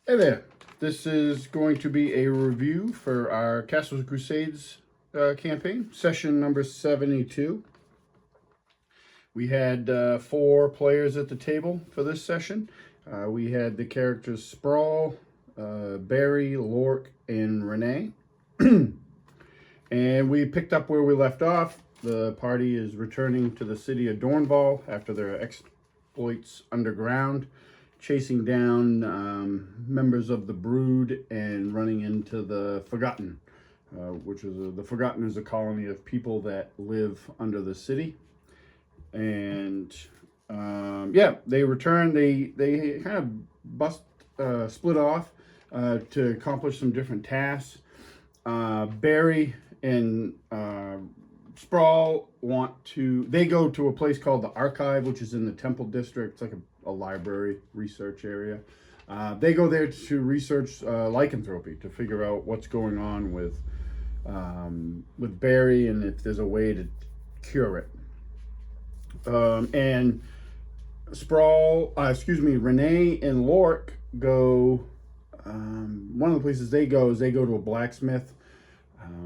Hey there. This is going to be a review for our Castles of Crusades campaign, session number 72. We had 4 players at the table for this session. We had the characters Sprawl, Barry, Lork, and Renee. And we picked up where we left off. The party is returning to the city of Dornval after their exploits underground, chasing down members of the Brood and running into the Forgotten, which is the Forgotten is a colony of people that live under the city. And yeah, they return. They kind of split off to accomplish some different tasks. Barry and Sprawl they go to a place called the Archive, which is in the Temple District. It's like a library research area. They go there to research lycanthropy, to figure out what's going on with Barry and if there's a way to cure it. And Renee and Lork go. One of the places they go is they go to a blacksmith.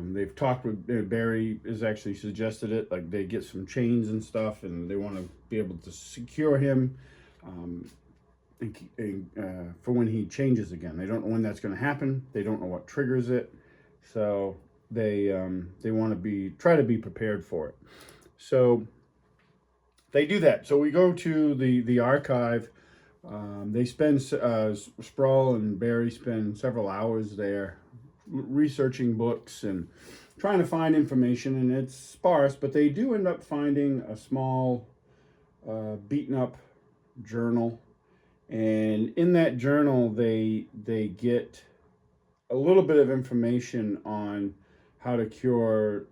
They've talked with Barry has actually suggested it, like they get some chains and stuff, and they want to be able to secure him for when he changes again. They don't know when that's going to happen. They don't know what triggers it, so they want to try to be prepared for it. So they do that. So we go to the archive. They spend Sprawl and Barry spend several hours there researching books and trying to find information, and it's sparse, but they do end up finding a small beaten up journal, and in that journal they get a little bit of information on how to cure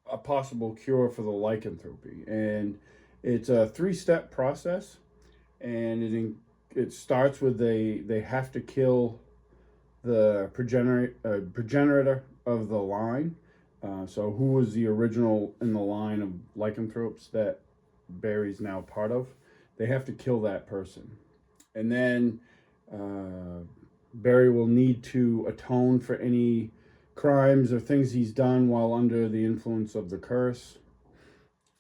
a possible cure for the lycanthropy, and it's a 3-step process, and it starts with they have to kill the progenitor of the line. So who was the original in the line of lycanthropes that Barry's now part of? They have to kill that person. And then Barry will need to atone for any crimes or things he's done while under the influence of the curse.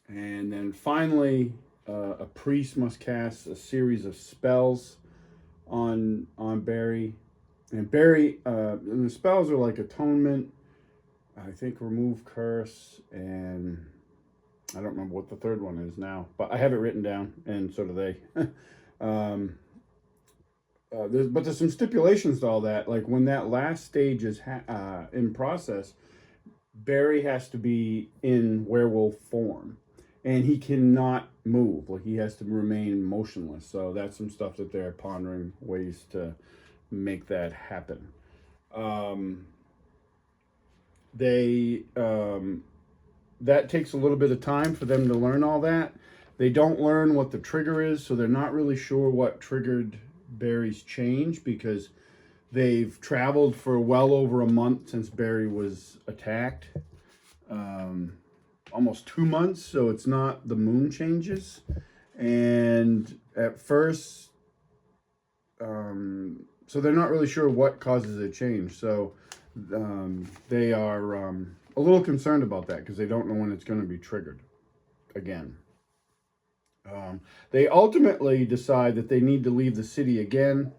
And then finally, a priest must cast a series of spells on Barry. And Barry, and the spells are like atonement, I think remove curse, and I don't remember what the third one is now, but I have it written down, and so do they. But there's some stipulations to all that. Like when that last stage is in process, Barry has to be in werewolf form, and he cannot move. Like he has to remain motionless. So that's some stuff that they're pondering ways to make that happen. That takes a little bit of time for them to learn all that. They don't learn what the trigger is, so they're not really sure what triggered Barry's change, because they've traveled for well over a month since Barry was attacked. Almost 2 months, so it's not the moon changes. And at first, so they're not really sure what causes a change. So they are a little concerned about that because they don't know when it's going to be triggered again. They ultimately decide that they need to leave the city again,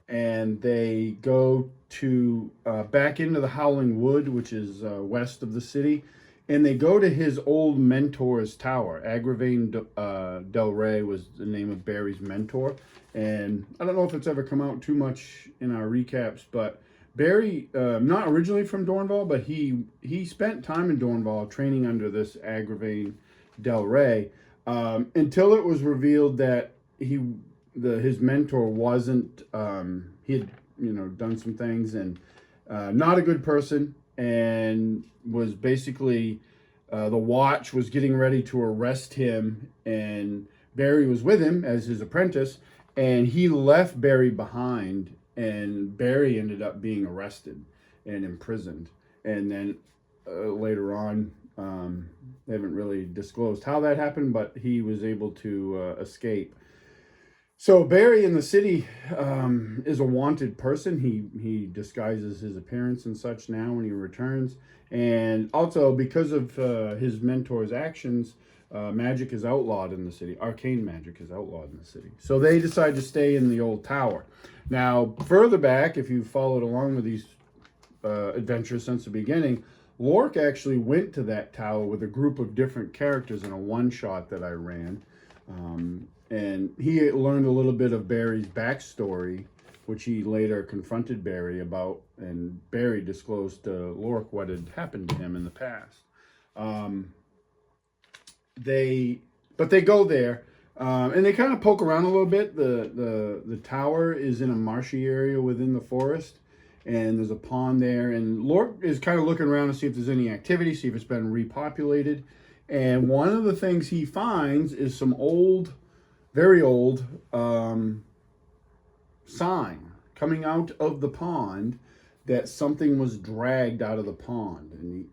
and they go to back into the Howling Wood, which is west of the city, and they go to his old mentor's tower. Agravain Del Rey was the name of Barry's mentor, and I don't know if it's ever come out too much in our recaps, but Barry, not originally from Dornval, but he spent time in Dornval training under this Agravain Del Rey, until it was revealed that his mentor wasn't, he had done some things and not a good person, and was basically the Watch was getting ready to arrest him, and Barry was with him as his apprentice, and he left Barry behind, and Barry ended up being arrested and imprisoned. And then later on, they haven't really disclosed how that happened, but he was able to escape. So Barry in the city is a wanted person. He disguises his appearance and such now when he returns, and also because of his mentor's actions, magic is outlawed in the city. Arcane magic is outlawed in the city. So they decide to stay in the old tower. Now, further back, if you followed along with these adventures since the beginning, Lork actually went to that tower with a group of different characters in a one-shot that I ran. And he learned a little bit of Barry's backstory, which he later confronted Barry about, and Barry disclosed to Lork what had happened to him in the past. But they go there, and they kind of poke around a little bit. The tower is in a marshy area within the forest, and there's a pond there, and Lork is kind of looking around to see if there's any activity, see if it's been repopulated. And one of the things he finds is some old, very old sign coming out of the pond that something was dragged out of the pond. And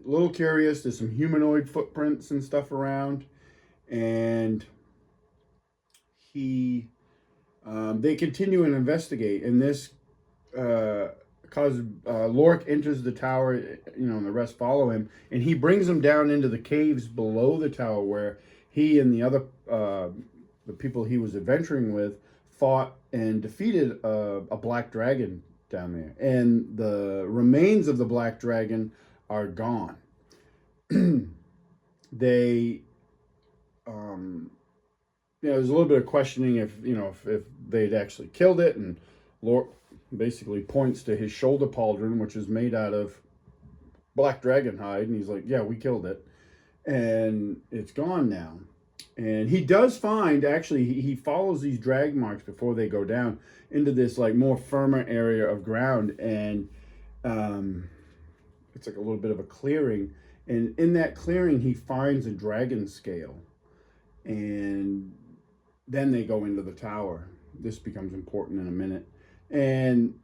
a little curious, there's some humanoid footprints and stuff around. And they continue and investigate. And this causes Lork enters the tower, and the rest follow him. And he brings them down into the caves below the tower where he and the other the people he was adventuring with fought and defeated a black dragon down there. And the remains of the black dragon are gone. There's a little bit of questioning if they'd actually killed it, and Lork basically points to his shoulder pauldron, which is made out of black dragon hide, and he's like, yeah, we killed it, and it's gone now. And he does find, actually, he follows these drag marks before they go down into this like more firmer area of ground, and it's like a little bit of a clearing, and in that clearing he finds a dragon scale. And then they go into the tower. This becomes important in a minute. And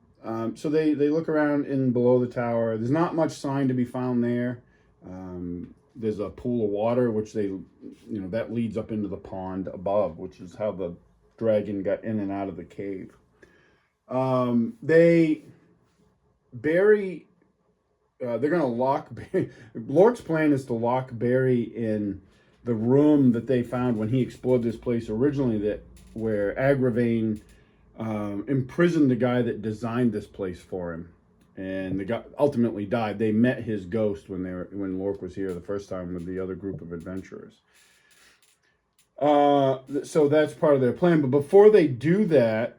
so they look around in below the tower. There's not much sign to be found there. There's a pool of water, which that leads up into the pond above, which is how the dragon got in and out of the cave. They're going to lock Barry. Lork's plan is to lock Barry in the room that they found when he explored this place originally, where Agravain imprisoned the guy that designed this place for him, and the guy ultimately died. They met his ghost when Lork was here the first time with the other group of adventurers. So that's part of their plan. But before they do that,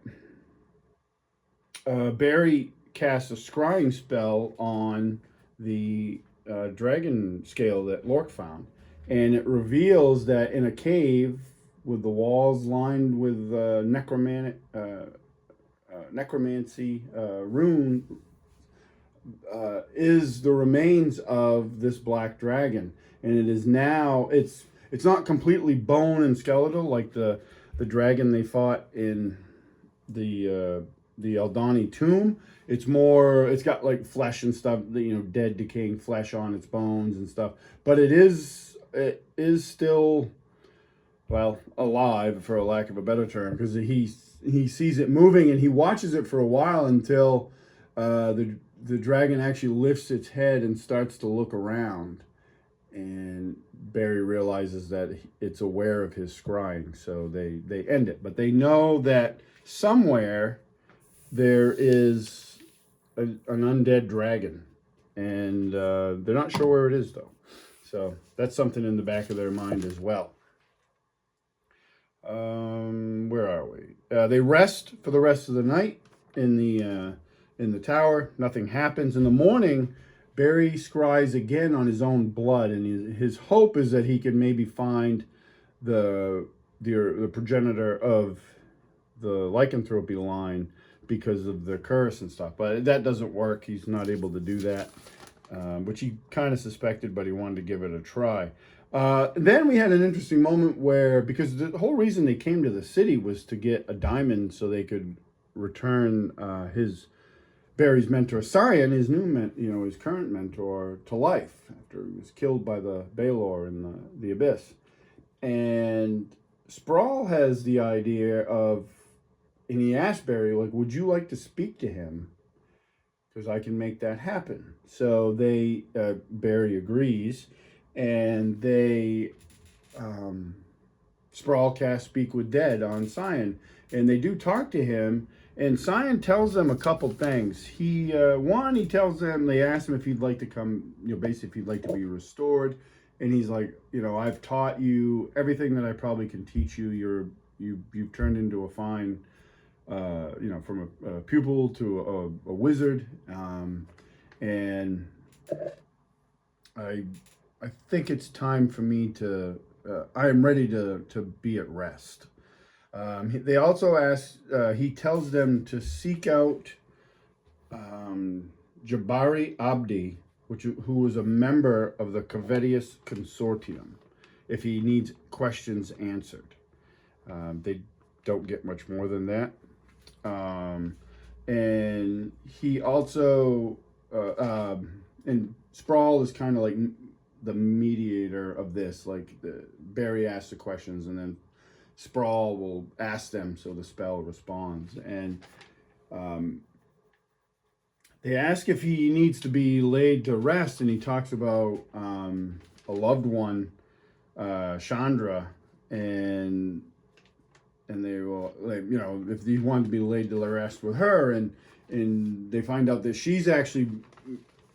Barry casts a scrying spell on the dragon scale that Lork found. And it reveals that in a cave with the walls lined with necromancy rune is the remains of this black dragon. And it is now, it's not completely bone and skeletal like the dragon they fought in the Eldani tomb. It's got like flesh and stuff, dead decaying flesh on its bones and stuff. But it is still, well, alive, for a lack of a better term, because he sees it moving, and he watches it for a while until the dragon actually lifts its head and starts to look around, and Barry realizes that it's aware of his scrying, so they end it. But they know that somewhere there is an undead dragon, and they're not sure where it is, though. So that's something in the back of their mind as well. Where are we? They rest for the rest of the night in the tower. Nothing happens. In the morning, Barry scries again on his own blood, and his hope is that he can maybe find the progenitor of the lycanthropy line because of the curse and stuff. But that doesn't work. He's not able to do that. Which he kind of suspected, but he wanted to give it a try. Then we had an interesting moment where, because the whole reason they came to the city was to get a diamond so they could return Barry's mentor Cyan, his his current mentor, to life after he was killed by the Baelor in the Abyss. And Sprawl has the idea of, and he asked Barry, like, would you like to speak to him? Because I can make that happen. So Barry agrees, and Sprawl cast Speak with Dead on Cyan, and they do talk to him. And Cyan tells them a couple things. He tells them, they ask him if he'd like to come, basically if he'd like to be restored, and he's like, I've taught you everything that I probably can teach you. You've turned into a fine, from a pupil to a wizard, and I think it's time for me to. I am ready to be at rest. They also ask. He tells them to seek out Jabari Abdi, who was a member of the Cavetius Consortium, if he needs questions answered. They don't get much more than that. And he also, and Sprawl is kind of like the mediator of this. Like Barry asks the questions, and then Sprawl will ask them, so the spell responds. And they ask if he needs to be laid to rest, and he talks about a loved one, Chandra, and they will, like, if he wanted to be laid to rest with her, and they find out that she's actually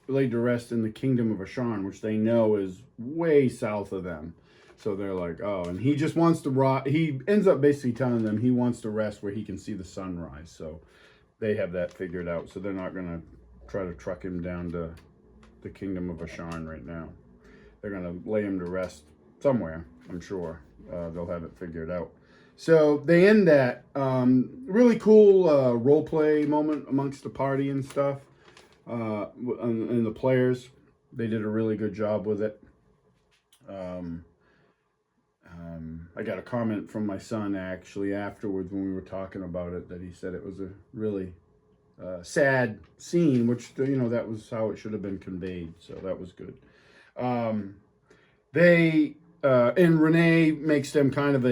laid to rest in the kingdom of Asharn, which they know is way south of them. So they're like, oh, and he just wants to he ends up basically telling them he wants to rest where he can see the sunrise. So they have that figured out. So they're not going to try to truck him down to the kingdom of Asharn right now. They're going to lay him to rest somewhere, I'm sure. They'll have it figured out. So they end that really cool role play moment amongst the party and stuff, and the players. They did a really good job with it. I got a comment from my son actually afterwards when we were talking about it, that he said it was a really sad scene, which that was how it should have been conveyed. So that was good. And Renee makes them kind of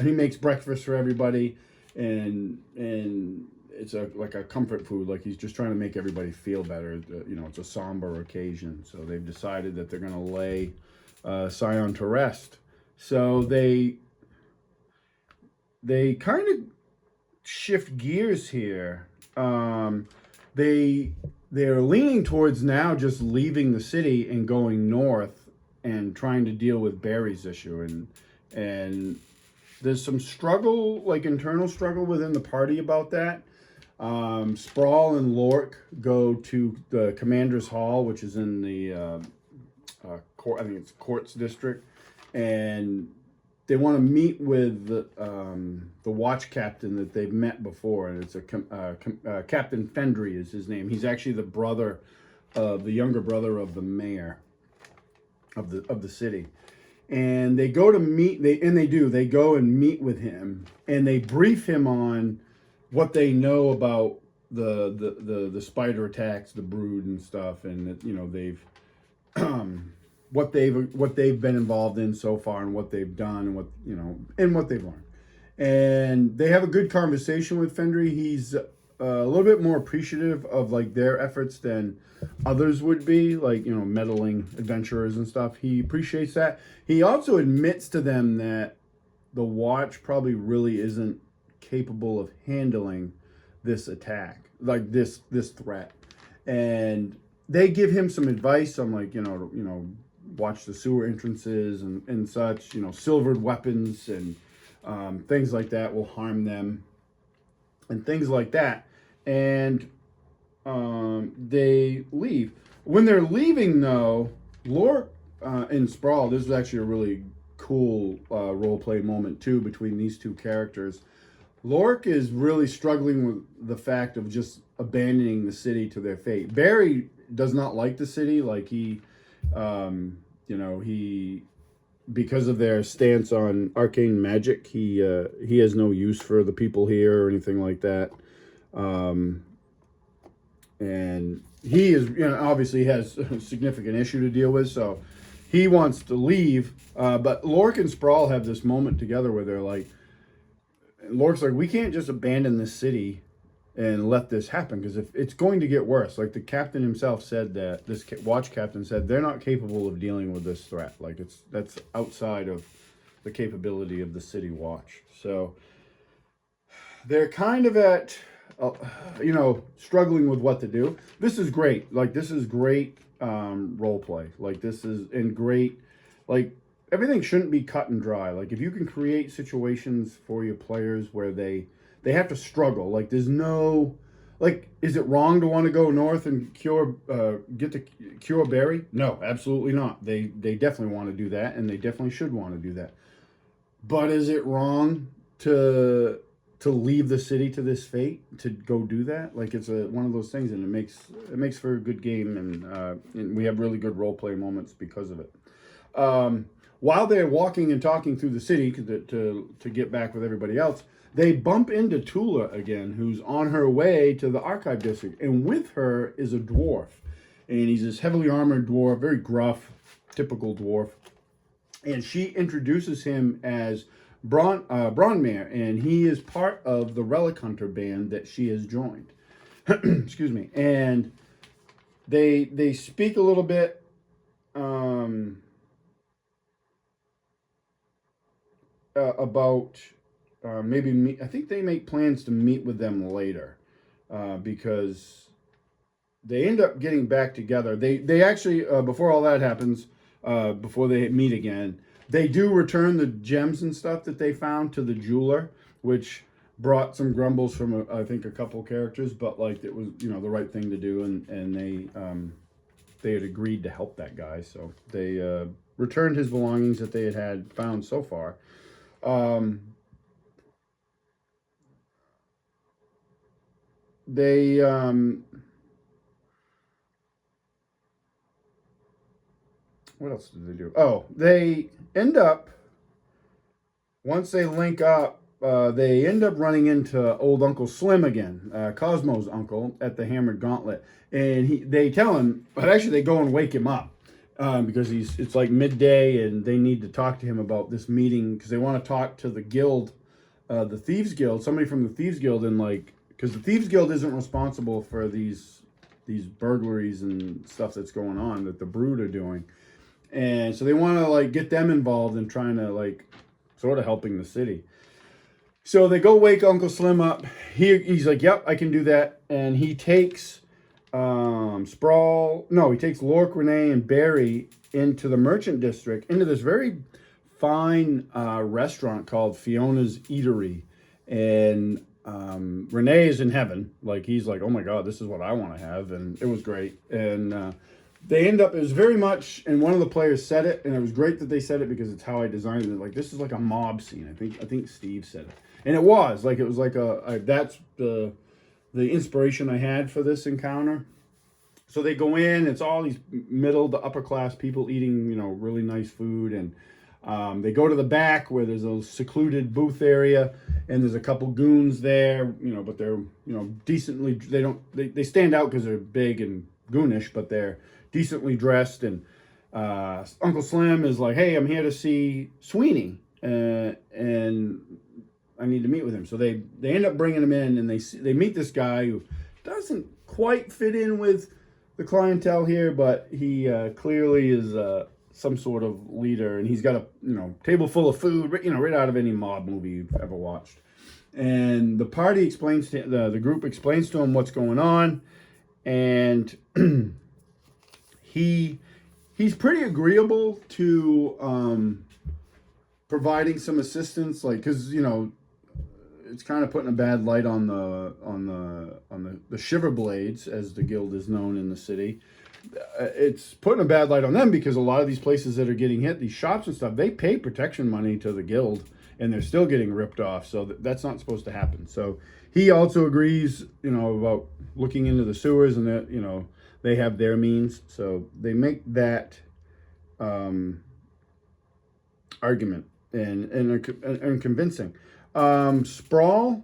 he makes breakfast for everybody, and it's like a comfort food. Like he's just trying to make everybody feel better. It's a somber occasion, so they've decided that they're going to lay Scion to rest. So they kind of shift gears here. They're leaning towards now just leaving the city and going north and trying to deal with Barry's issue, and there's some struggle, like internal struggle within the party about that. Sprawl and Lork go to the Commander's Hall, which is in the court, I think it's Courts District, and they want to meet with the watch captain that they've met before, and it's Captain Fendry is his name. He's actually the younger brother of the mayor of the city. And they go to meet. They go and meet with him, and they brief him on what they know about the spider attacks, the brood and stuff, and that they've what they've been involved in so far, and what they've done, and what they've learned. And they have a good conversation with Fendry. He's a little bit more appreciative of like their efforts than others would be, like meddling adventurers and stuff. He appreciates that. He also admits to them that the watch probably really isn't capable of handling this attack, like this threat. And they give him some advice on like watch the sewer entrances and such. Silvered weapons and things like that will harm them, and things like that. And they leave. When they're leaving, though, Lork and Sprawl, this is actually a really cool role play moment too between these two characters. Lork is really struggling with the fact of just abandoning the city to their fate. Barry does not like the city. Like he because of their stance on arcane magic, he has no use for the people here or anything like that. And he is, obviously has a significant issue to deal with, so he wants to leave, but Lork and Sprawl have this moment together where they're like, Lork's like, we can't just abandon this city and let this happen, because if it's going to get worse. Like the captain himself said, that this watch captain said they're not capable of dealing with this threat. Like that's outside of the capability of the city watch. So they're kind of at, struggling with what to do. This is great. Like this is great role play. Like this is great. Like everything shouldn't be cut and dry. Like if you can create situations for your players where they have to struggle. Like there's no, like, is it wrong to want to go north and get to cure Barry? No, absolutely not. They definitely want to do that, and they definitely should want to do that. But is it wrong to leave the city to this fate, to go do that? Like it's one of those things, and it makes for a good game, and we have really good role play moments because of it. While they're walking and talking through the city to get back with everybody else, they bump into Tula again, who's on her way to the archive district. And with her is a dwarf. And he's this heavily armored dwarf, very gruff, typical dwarf. And she introduces him as Bronmare, and he is part of the Relic Hunter band that she has joined. Excuse me. And they speak a little bit about... I think they make plans to meet with them later, because they end up getting back together. They actually, before all that happens, before they meet again, they do return the gems and stuff that they found to the jeweler, which brought some grumbles from I think a couple characters, but like it was the right thing to do, and they had agreed to help that guy, so they returned his belongings that they had found so far. They what else did they do? Oh, they end up, once they link up, they end up running into old Uncle Slim again, Cosmo's uncle, at the Hammered Gauntlet, and they tell him, but actually they go and wake him up, because it's like midday, and they need to talk to him about this meeting, because they want to talk to the guild, the Thieves Guild, somebody from the Thieves Guild, and like, because the Thieves Guild isn't responsible for these burglaries and stuff that's going on that the Brood are doing. And so they want to like get them involved in trying to like sort of helping the city. So they go wake Uncle Slim up. He's like, yep, I can do that. And he takes he takes Lork, Renee, and Barry into the Merchant District, into this very fine restaurant called Fiona's Eatery. And Renee is in heaven. Like he's like, oh my God, this is what I want to have. And it was great. And they end up, it was very much, and one of the players said it, and it was great that they said it because it's how I designed it. Like, this is like a mob scene. I think Steve said it. And it was like that's the inspiration I had for this encounter. So they go in, it's all these middle to upper class people eating, really nice food. And they go to the back where there's a secluded booth area, and there's a couple goons there, but they're, decently, they stand out because they're big and goonish, but they're decently dressed. And Uncle Slim is like, hey, I'm here to see Sweeney, and I need to meet with him. So they end up bringing him in, and they meet this guy who doesn't quite fit in with the clientele here, but he clearly is some sort of leader, and he's got a table full of food, right out of any mob movie you've ever watched. And the party explains to the group explains to him what's going on, and he's pretty agreeable to providing some assistance, like, because it's kind of putting a bad light on the Shiver Blades, as the guild is known in the city. It's putting a bad light on them because a lot of these places that are getting hit, these shops and stuff, they pay protection money to the guild, and they're still getting ripped off. So that's not supposed to happen. So he also agrees, about looking into the sewers, and that, they have their means. So they make that argument and convincing. Sprawl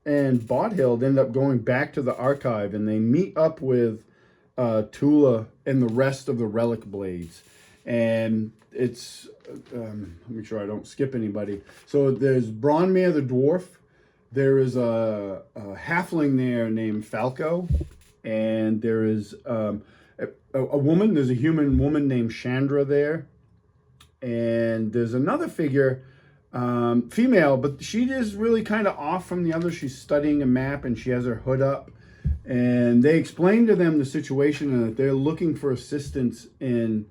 and Bodhild end up going back to the archive, and they meet up with Tula and the rest of the Relic Blades. And it's, make sure I don't skip anybody. So there's Bronmere the dwarf. There is a halfling there named Falco. And there is a woman, there's a human woman named Chandra there. And there's another figure, female, but she is really kind of off from the others. She's studying a map and she has her hood up. And they explain to them the situation and that they're looking for assistance in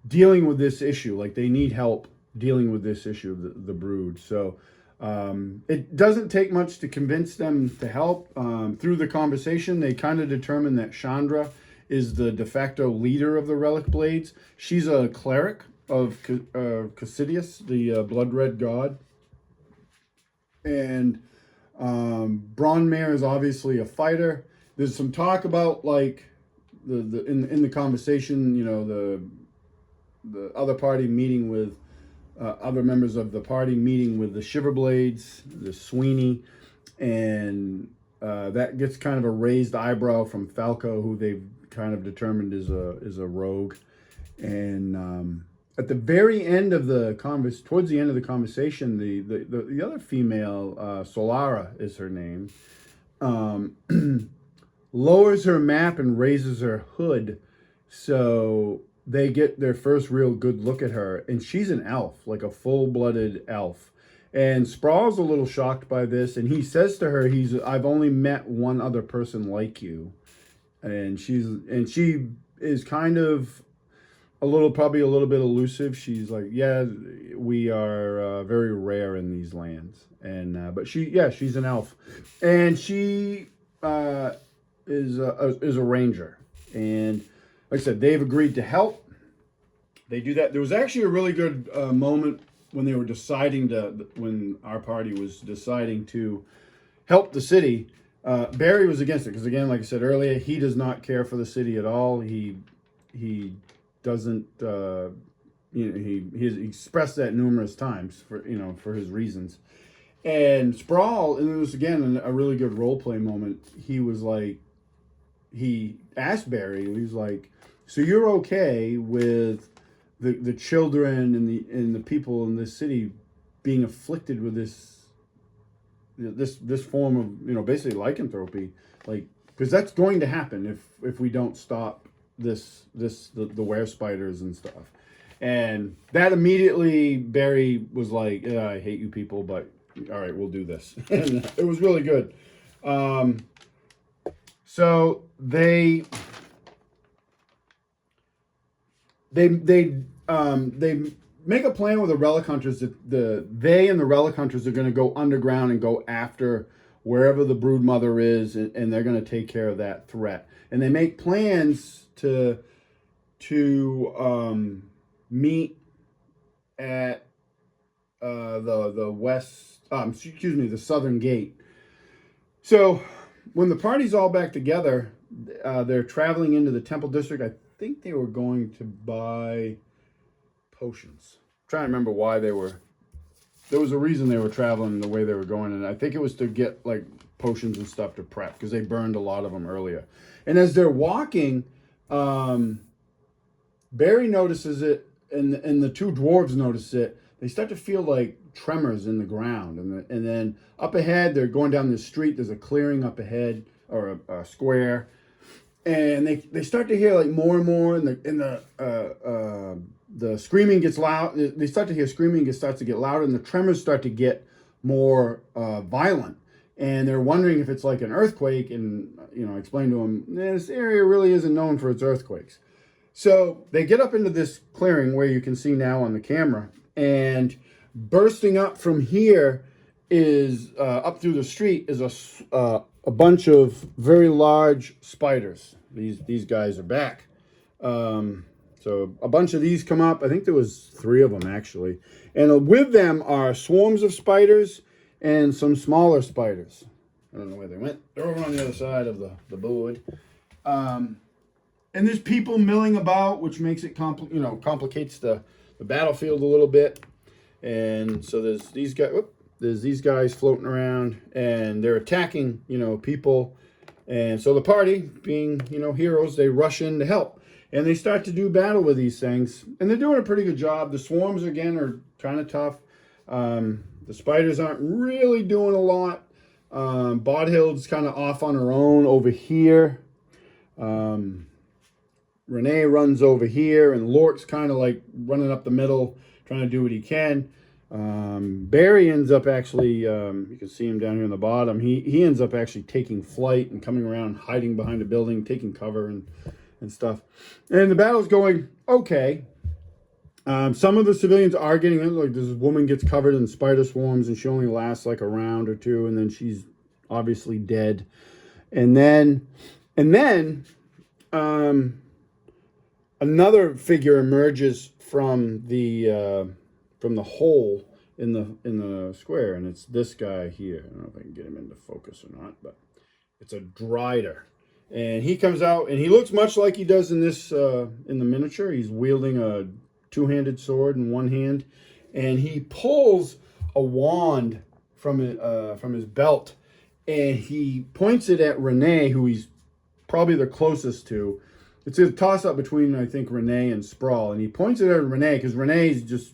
dealing with this issue. Like they need help dealing with this issue, the brood. So it doesn't take much to convince them to help. Through the conversation, they kind of determine that Chandra is the de facto leader of the Relic Blades. She's a cleric of Crusades, the blood red god. And Bronmere is obviously a fighter. There's some talk about like in the conversation, you know, the other party meeting with other members of the party meeting with the Shiverblades, the Sweeney, and that gets kind of a raised eyebrow from Falco, who they've kind of determined is a rogue. And at the very end of the towards the end of the conversation, the other female, Solara is her name, lowers her map and raises her hood, so they get their first real good look at her. And she's an elf, like a full-blooded elf. And Sprawl's a little shocked by this, and he says to her, I've only met one other person like you. And she is kind of probably a little bit elusive. She's like, yeah, we are very rare in these lands. And but she's an elf, and she is a ranger. And like I said, they've agreed to help. They do that. There was actually a really good moment when they were when our party was deciding to help the city. Barry was against it because, again, like I said earlier, he does not care for the city at all. He doesn't, he's expressed that numerous times for his reasons. And Sprawl, and it was again a really good role play moment. He was like, he asked Barry, he was like, so you're okay with the children and the people in this city being afflicted with this form of, basically lycanthropy, like, because that's going to happen if we don't stop the were spiders and stuff. And that immediately Barry was like, I hate you people, but all right, we'll do this. And it was really good. So they make a plan with the relic hunters that they and the relic hunters are going to go underground and go after wherever the brood mother is, and they're going to take care of that threat. And they make plans to meet at the southern gate. So when the party's all back together, they're traveling into the temple district. I think they were going to buy potions. I'm trying to remember why there was a reason they were traveling the way they were going, and I think it was to get like potions and stuff to prep because they burned a lot of them earlier. And as they're walking, Barry notices it, and the two dwarves notice it. They start to feel like tremors in the ground, and then up ahead, they're going down the street. There's a clearing up ahead, or a square, and they start to hear like more and more, and the screaming gets loud. They start to hear screaming. It starts to get louder, and the tremors start to get more violent. And they're wondering if it's like an earthquake. And I explained to them, this area really isn't known for its earthquakes. So they get up into this clearing where you can see now on the camera, and bursting up from here is up through the street is a bunch of very large spiders. These guys are back. So a bunch of these come up. I think there was 3 of them actually, and with them are swarms of spiders and some smaller spiders. I don't know where they went. They're over on the other side of the board. And there's people milling about, which makes it complicates the battlefield a little bit. And so there's these guys floating around, and they're attacking people. And so the party, being heroes, they rush in to help. And they start to do battle with these things. And they're doing a pretty good job. The swarms, again, are kind of tough. The spiders aren't really doing a lot. Bodhild's kind of off on her own over here. Renee runs over here, and Lork's kind of like running up the middle, trying to do what he can. Barry ends up actually, you can see him down here in the bottom, he ends up actually taking flight and coming around, hiding behind a building, taking cover and stuff. And the battle's going okay. Some of the civilians are getting in, like this woman gets covered in spider swarms and she only lasts like a round or two, and then she's obviously dead. And then another figure emerges from the hole in the square, and it's this guy here. I don't know if I can get him into focus or not, but it's a Drider. And he comes out, and he looks much like he does in this in the miniature. He's wielding a two-handed sword in one hand, and he pulls a wand from his belt, and he points it at Renee, who he's probably the closest to. It's a toss-up between, I think, Renee and Sprawl, and he points it at Renee because Renee's just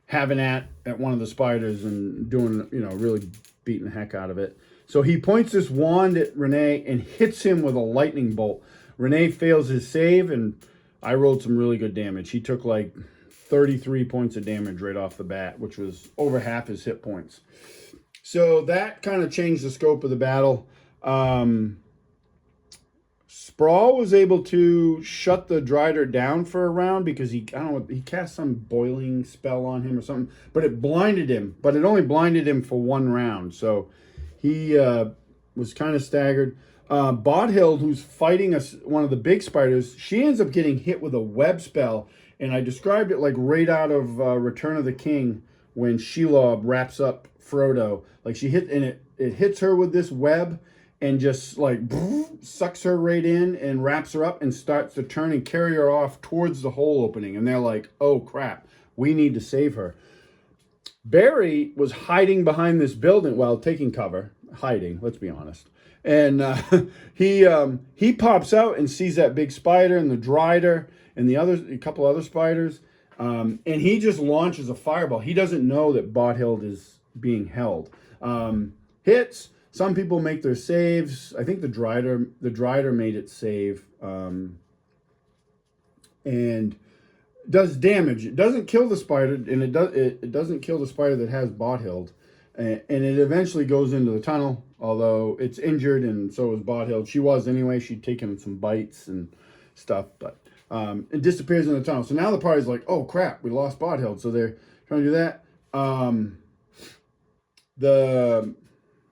having at one of the spiders and doing, really beating the heck out of it. So he points this wand at Renee and hits him with a lightning bolt. Renee fails his save, and I rolled some really good damage. He took like 33 points of damage right off the bat, which was over half his hit points. So that kind of changed the scope of the battle. Sprawl was able to shut the Drider down for a round because he cast some boiling spell on him or something, but it blinded him, but it only blinded him for one round. So he was kind of staggered. Bodhild, who's fighting one of the big spiders, she ends up getting hit with a web spell, and I described it like right out of Return of the King when Shelob wraps up Frodo. Like she hit, and it hits her with this web and just like sucks her right in and wraps her up and starts to turn and carry her off towards the hole opening. And they're like, oh crap, we need to save her. Barry was hiding behind this building, well, taking cover, hiding, let's be honest. And he pops out and sees that big spider and the Drider and a couple other spiders. And he just launches a fireball. He doesn't know that Bodhild is being held. Hits. Some people make their saves. I think the Drider made it save. And does damage. It doesn't kill the spider, and it doesn't kill the spider that has Bodhild. And it eventually goes into the tunnel, although it's injured, and so is Bodhild. She was anyway. She'd taken some bites and stuff, but it disappears in the tunnel. So now the party's like, oh crap, we lost Bodhild. So they're trying to do that.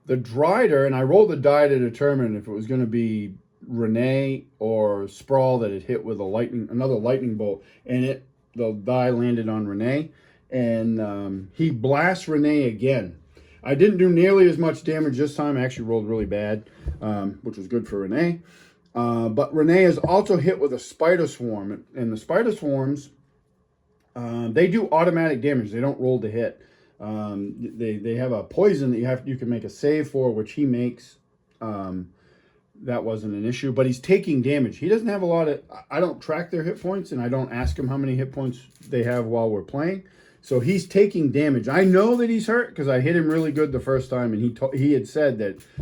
The Drider, and I rolled the die to determine if it was going to be Renee or Sprawl that had hit with another lightning bolt, and the die landed on Renee, and he blasts Renee again. I didn't do nearly as much damage this time. I actually rolled really bad, which was good for Renee. But Renee is also hit with a spider swarm, and the spider swarms, they do automatic damage. They don't roll to hit. They have a poison that you can make a save for, which he makes. That wasn't an issue, but he's taking damage. He doesn't have a lot of, I don't track their hit points, and I don't ask him how many hit points they have while we're playing. So he's taking damage. I know that he's hurt because I hit him really good the first time, and he had said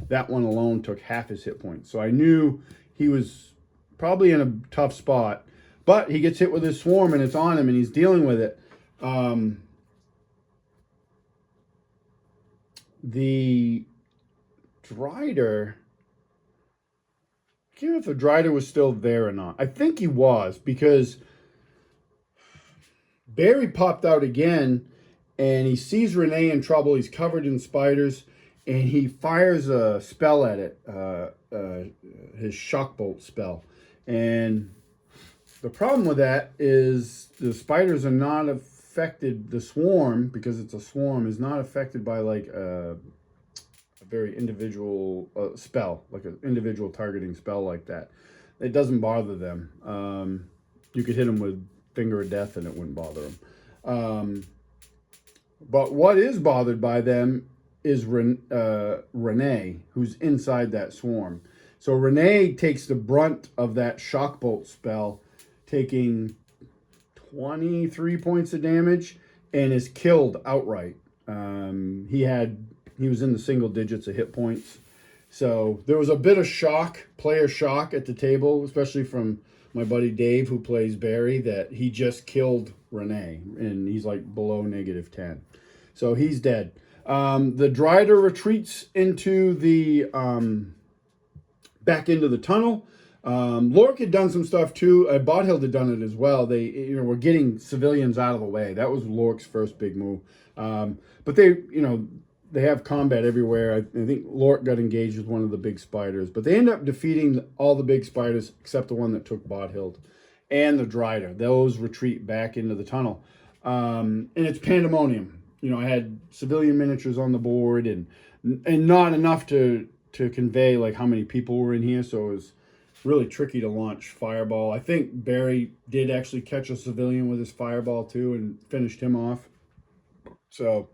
that one alone took half his hit points. So I knew he was probably in a tough spot, but he gets hit with his swarm, and it's on him, and he's dealing with it. The Drider, I can't remember if the Drider was still there or not. I think he was, because Barry popped out again, and he sees Renee in trouble. He's covered in spiders, and he fires a spell at it, his shock bolt spell. And the problem with that is the spiders are not affected. The swarm, because it's a swarm, is not affected by like a very individual spell, like an individual targeting spell like that. It doesn't bother them. You could hit them with Finger of Death and it wouldn't bother them. But what is bothered by them is Renee, who's inside that swarm. So Renee takes the brunt of that shock bolt spell, taking 23 points of damage and is killed outright. He was in the single digits of hit points. So there was a bit of player shock at the table, especially from my buddy Dave, who plays Barry, that he just killed Renee, and he's like below -10. So he's dead. The Drider retreats into the back into the tunnel. Lork had done some stuff too. Bodhild had done it as well. They, were getting civilians out of the way. That was Lork's first big move. But they have combat everywhere. I think Lork got engaged with one of the big spiders, but they end up defeating all the big spiders except the one that took Bodhild and the Drider. Those retreat back into the tunnel. And it's pandemonium. I had civilian miniatures on the board and not enough to convey like how many people were in here. So it was really tricky to launch Fireball. I think Barry did actually catch a civilian with his Fireball too and finished him off. So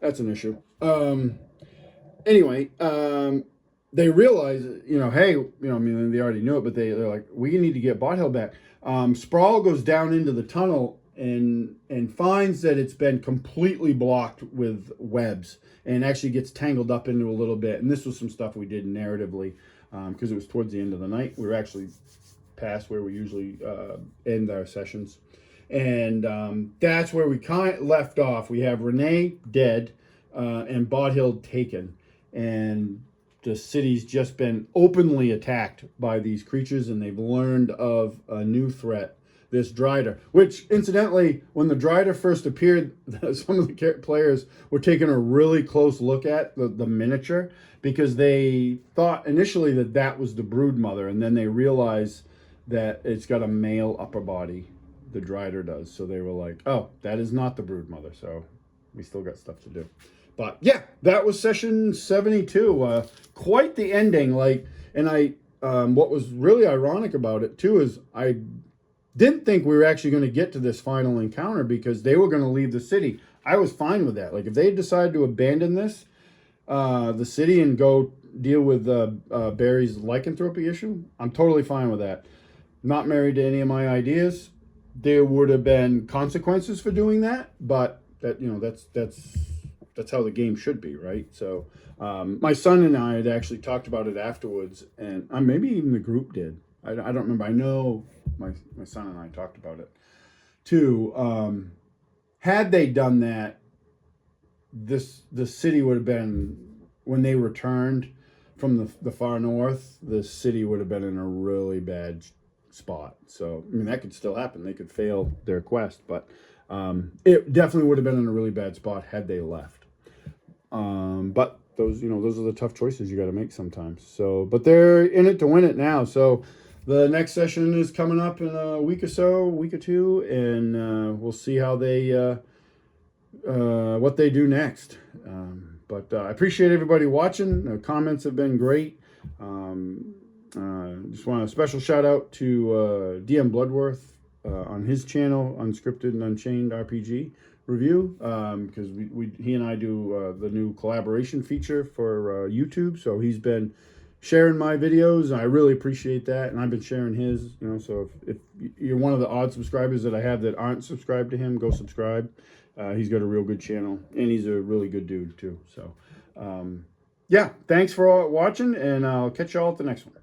that's an issue. Anyway, they realize, hey, they already knew it, but they're like, we need to get Bodhild back. Sprawl goes down into the tunnel and finds that it's been completely blocked with webs and actually gets tangled up into a little bit. And this was some stuff we did narratively because it was towards the end of the night. We were actually past where we usually end our sessions. And that's where we kind of left off. We have Renee dead and Bodhild taken. And the city's just been openly attacked by these creatures, and they've learned of a new threat, this Drider. Which, incidentally, when the Drider first appeared, some of the players were taking a really close look at the miniature because they thought initially that was the brood mother, and then they realized that it's got a male upper body. The Drider does. So they were like, oh, that is not the brood mother. So we still got stuff to do. But yeah, that was session 72. Quite the ending. What was really ironic about it too is I didn't think we were actually going to get to this final encounter because they were going to leave the city. I was fine with that. Like if they decided to abandon the city and go deal with Barry's lycanthropy issue, I'm totally fine with that. Not married to any of my ideas. There would have been consequences for doing that, but that's how the game should be, right? So my son and I had actually talked about it afterwards, and maybe even the group did. I don't remember. I know my son and I talked about it too. Had they done that, the city would have been, when they returned from the far north, the city would have been in a really bad spot. So that could still happen. They could fail their quest, but it definitely would have been in a really bad spot had they left. But those are the tough choices you got to make sometimes. So, but they're in it to win it now. So the next session is coming up in a week or two, and we'll see how they what they do next. But I appreciate everybody watching. The comments have been great. Just want a special shout out to DM Bloodworth on his channel, Unscripted and Unchained RPG Review, because he and I do the new collaboration feature for YouTube. So he's been sharing my videos, and I really appreciate that. And I've been sharing his. So if you're one of the odd subscribers that I have that aren't subscribed to him, go subscribe. He's got a real good channel, and he's a really good dude too. So yeah, thanks for watching, and I'll catch y'all at the next one.